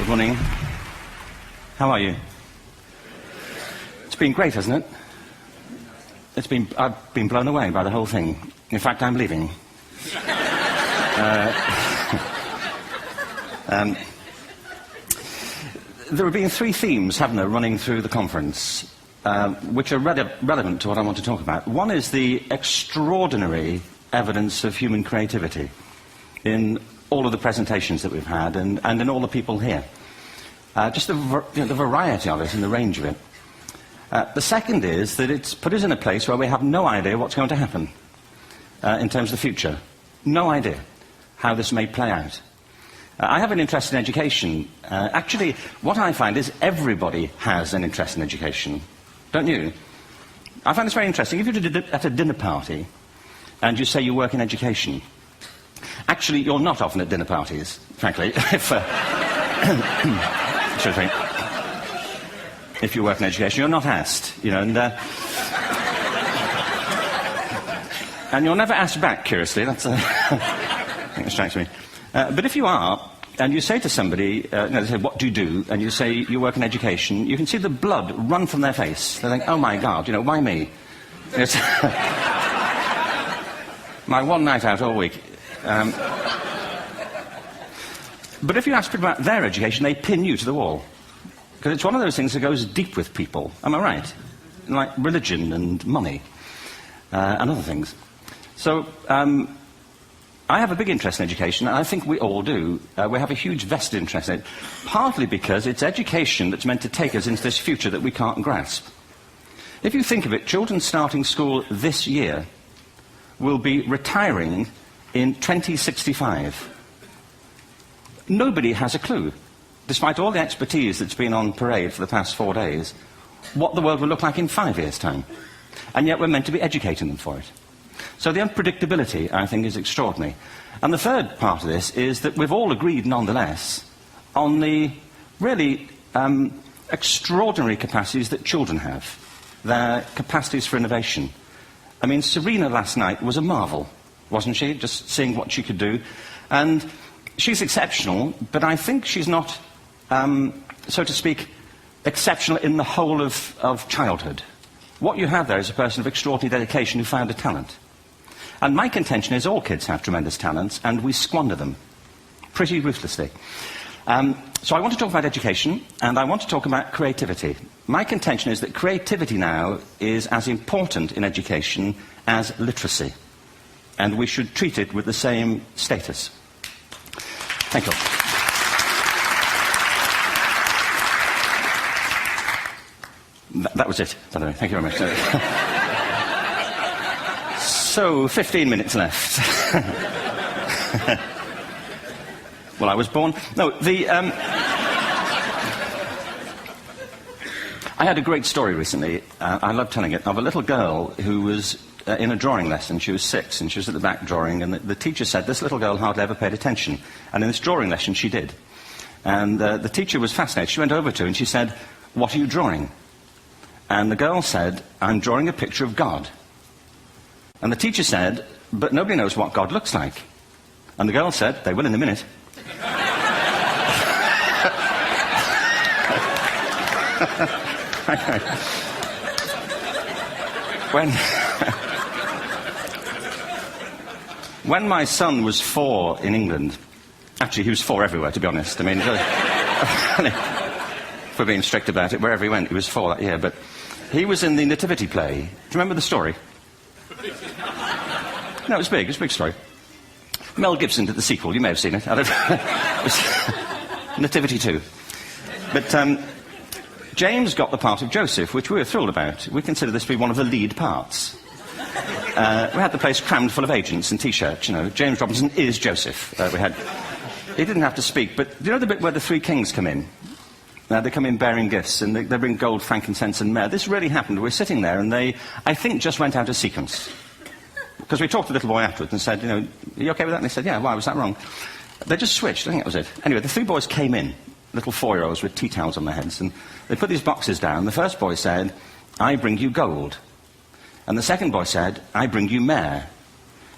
Good morning. How are you? It's been great, hasn't it? I've been blown away by the whole thing. In fact, I'm leaving. There have been three themes, haven't there, running through the conference, which are relevant to what I want to talk about. One is the extraordinary evidence of human creativity in all of the presentations that we've had and in all the people here. Just the variety of it and the range of it. The second is that it's put us in a place where we have no idea what's going to happen in terms of the future. No idea how this may play out. I have an interest in education. Actually, what I find is everybody has an interest in education. Don't you? I find this very interesting. If you're at a dinner party and you say you work in education, actually, you're not often at dinner parties, frankly. If you work in education, you're not asked, and you're never asked back, curiously. That's I think it strikes me. But if you are, and you say to somebody, they say, what do you do? And you say, you work in education, you can see the blood run from their face. They think, oh my God, why me? It's my one night out all week. But if you ask people about their education, they pin you to the wall. Because it's one of those things that goes deep with people. Am I right? Like religion and money and other things. So I have a big interest in education, and I think we all do. We have a huge vested interest in it, partly because it's education that's meant to take us into this future that we can't grasp. If you think of it, children starting school this year will be retiring in 2065. Nobody has a clue, despite all the expertise that's been on parade for the past 4 days, what the world will look like in 5 years' time. And yet we're meant to be educating them for it. So the unpredictability, I think, is extraordinary. And the third part of this is that we've all agreed, nonetheless, on the really extraordinary capacities that children have, their capacities for innovation. I mean, Serena last night was a marvel, wasn't she? Just seeing what she could do. And she's exceptional, but I think she's not, so to speak, exceptional in the whole of childhood. What you have there is a person of extraordinary dedication who found a talent. And my contention is all kids have tremendous talents, and we squander them pretty ruthlessly. So I want to talk about education, and I want to talk about creativity. My contention is that creativity now is as important in education as literacy, and we should treat it with the same status. Thank you. That was it, by the way. Thank you very much. So, 15 minutes left. Well, I was born... No, I had a great story recently, I love telling it, of a little girl who was in a drawing lesson. She was 6, and she was at the back drawing, and the teacher said, this little girl hardly ever paid attention. And in this drawing lesson, she did. And the teacher was fascinated. She went over to her and she said, what are you drawing? And the girl said, I'm drawing a picture of God. And the teacher said, but nobody knows what God looks like. And the girl said, they will in a minute. When my son was 4 in England, actually he was 4 everywhere, to be honest. I mean, if we're being strict about it, wherever he went, he was 4 that year. But he was in the Nativity play. Do you remember the story? No, it was big. It was a big story. Mel Gibson did the sequel. You may have seen it. I don't know. It was Nativity 2. But James got the part of Joseph, which we were thrilled about. We consider this to be one of the lead parts. We had the place crammed full of agents and T-shirts, James Robinson is Joseph. He didn't have to speak, but do you know the bit where the 3 kings come in? They come in bearing gifts, and they bring gold, frankincense, and myrrh. This really happened. We're sitting there, and they, I think, just went out of sequence. Because we talked to the little boy afterwards and said, are you okay with that? And they said, yeah, why was that wrong? They just switched. I think that was it. Anyway, the 3 boys came in, little 4-year-olds with tea towels on their heads, and they put these boxes down. The first boy said, I bring you gold. And the second boy said, I bring you myrrh.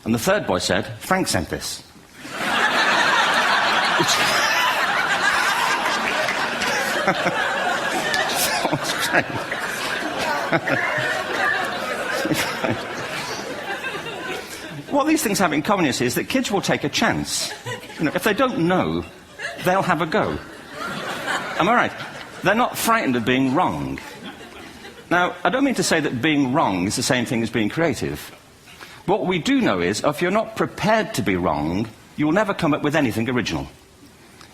And the third boy said, Frank sent this. What these things have in common, you see, is that kids will take a chance. You know, if they don't know, they'll have a go. Am I right? They're not frightened of being wrong. Now, I don't mean to say that being wrong is the same thing as being creative. What we do know is, if you're not prepared to be wrong, you'll never come up with anything original.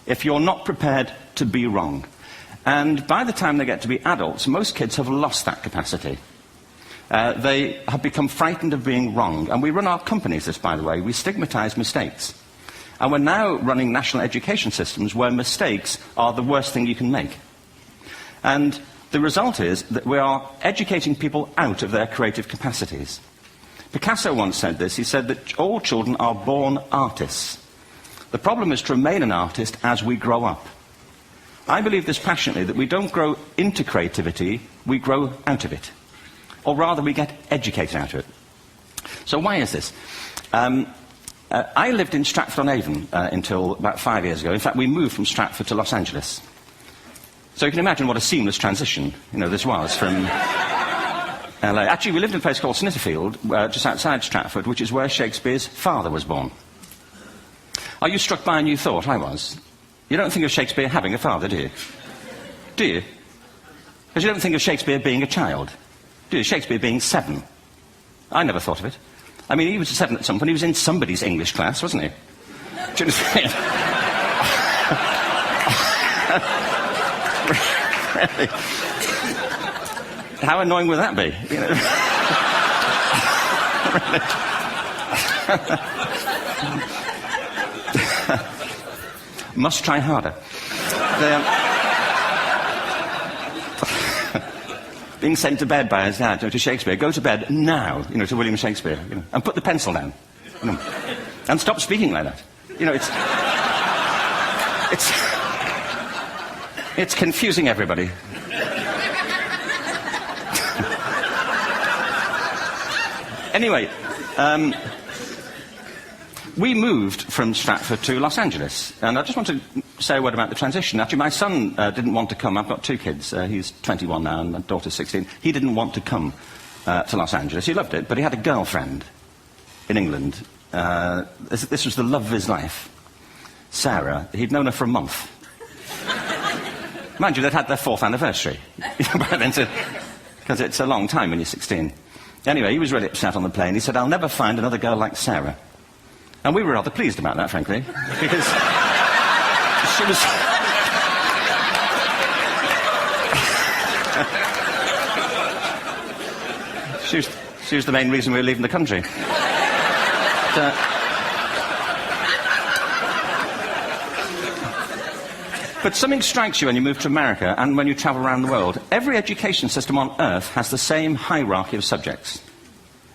If you're not prepared to be wrong. And by the time they get to be adults, most kids have lost that capacity. They have become frightened of being wrong. And we run our companies this, by the way. We stigmatize mistakes. And we're now running national education systems where mistakes are the worst thing you can make. And the result is that we are educating people out of their creative capacities. Picasso once said this. He said that all children are born artists. The problem is to remain an artist as we grow up. I believe this passionately, that we don't grow into creativity, we grow out of it. Or rather, we get educated out of it. So why is this? I lived in Stratford-on-Avon until about 5 years ago. In fact, we moved from Stratford to Los Angeles. So you can imagine what a seamless transition, this was from LA. Actually, we lived in a place called Snitterfield, just outside Stratford, which is where Shakespeare's father was born. Are you struck by a new thought? I was. You don't think of Shakespeare having a father, do you? Do you? Because you don't think of Shakespeare being a child. Do you? Shakespeare being 7. I never thought of it. I mean, he was 7 at some point. He was in somebody's English class, wasn't he? Do you understand? Really? How annoying would that be? Must try harder. Being sent to bed by his dad, to Shakespeare. Go to bed now, to William Shakespeare, and put the pencil down. And stop speaking like that. It's confusing everybody. Anyway, we moved from Stratford to Los Angeles, and I just want to say a word about the transition. Actually, my son didn't want to come. I've got 2 kids. He's 21 now, and my daughter's 16. He didn't want to come to Los Angeles. He loved it, but he had a girlfriend in England. This was the love of his life, Sarah. He'd known her for a month. Mind you, they'd had their 4th anniversary. Because it's a long time when you're 16. Anyway, he was really upset on the plane. He said, "I'll never find another girl like Sarah." And we were rather pleased about that, frankly, because she was the main reason we were leaving the country. But something strikes you when you move to America and when you travel around the world. Every education system on Earth has the same hierarchy of subjects.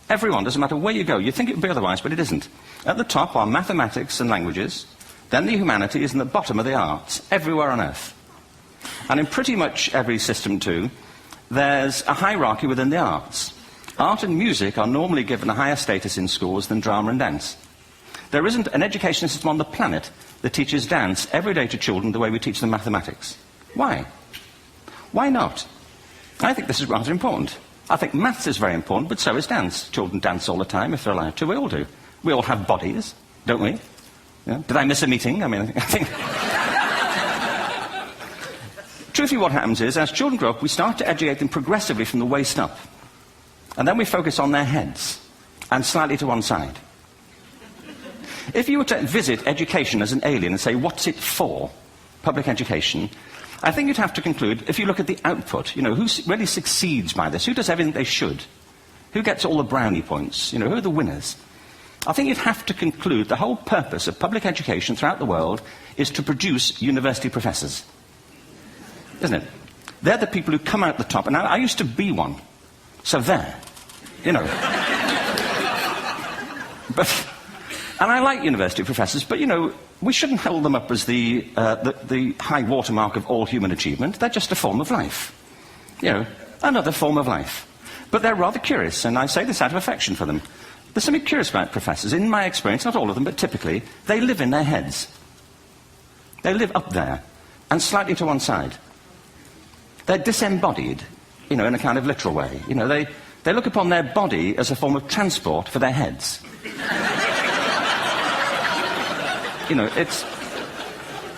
Everyone, doesn't matter where you go. You'd think it would be otherwise, but it isn't. At the top are mathematics and languages, then the humanities, and at the bottom are the arts, everywhere on Earth. And in pretty much every system, too, there's a hierarchy within the arts. Art and music are normally given a higher status in schools than drama and dance. There isn't an education system on the planet that teaches dance every day to children the way we teach them mathematics. Why? Why not? I think this is rather important. I think maths is very important, but so is dance. Children dance all the time if they're allowed to. We all do. We all have bodies, don't we? Yeah? Did I miss a meeting? I think... Truthfully, what happens is, as children grow up, we start to educate them progressively from the waist up. And then we focus on their heads, and slightly to one side. If you were to visit education as an alien and say, what's it for, public education, I think you'd have to conclude, if you look at the output, who really succeeds by this? Who does everything they should? Who gets all the brownie points? Who are the winners? I think you'd have to conclude the whole purpose of public education throughout the world is to produce university professors. Isn't it? They're the people who come out the top. And I used to be one. So there. And I like university professors, but, we shouldn't hold them up as the high watermark of all human achievement. They're just a form of life. Another form of life. But they're rather curious, and I say this out of affection for them. There's something curious about professors. In my experience, not all of them, but typically, they live in their heads. They live up there, and slightly to one side. They're disembodied, you know, in a kind of literal way. You know, they look upon their body as a form of transport for their heads. You know, it's